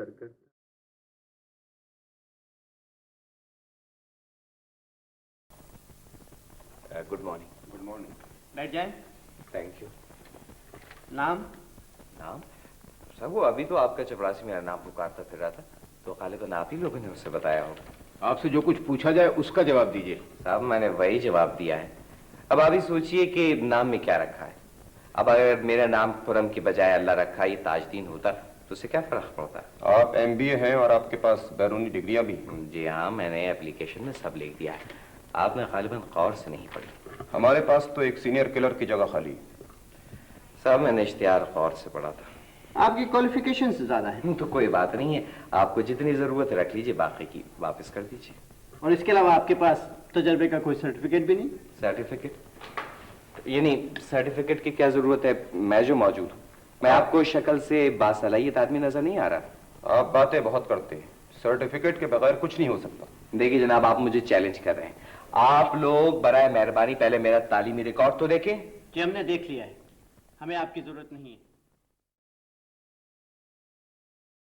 बरकत। Good morning. Good morning. बैठ जाए। Thank you. नाम? नाम? साहब वो अभी तो आपका चपरासी मेरा नाम पुकारता फिर रहा था, तो गालिबन आप ही लोगों ने उससे बताया होगा। आपसे जो कुछ पूछा जाए उसका जवाब दीजिए। साहब मैंने वही जवाब दिया है। अब आप ही सोचिए कि नाम में क्या रखा है। अब अगर मेरा नाम खुरम की बजाय अल्लाह रखा ये ताजदीन होता तो उससे क्या फर्क पड़ता? आप एमबीए हैं और आपके पास बैरूनी डिग्रियां भी। जी हाँ, मैंने एप्लीकेशन में सब लिख दिया है। आपने गालिबन गौर से नहीं पढ़ी। हमारे पास तो एक सीनियर किलर की जगह खाली है। साहब मैंने इश्तिहार गौर से पढ़ा था। आपकी क्वालिफिकेशन से ज्यादा है। तो कोई बात नहीं है, आपको जितनी जरूरत है रख लीजिए, बाकी की वापस कर दीजिए। और इसके अलावा आपके पास तजर्बे का कोई सर्टिफिकेट भी नहीं? सर्टिफिकेट? यानी सर्टिफिकेट की क्या जरूरत है, मैं जो मौजूद हूँ। मैं आपको शक्ल से बासलाहियत आदमी नजर नहीं आ रहा? आप बातें बहुत करते हैं, सर्टिफिकेट के बगैर कुछ नहीं हो सकता। देखिए जनाब, आप मुझे चैलेंज कर रहे हैं। आप लोग बराए मेहरबानी पहले मेरा तालीमी रिकॉर्ड तो देखें। जी हमने देख लिया है, हमें आपकी जरूरत नहीं है।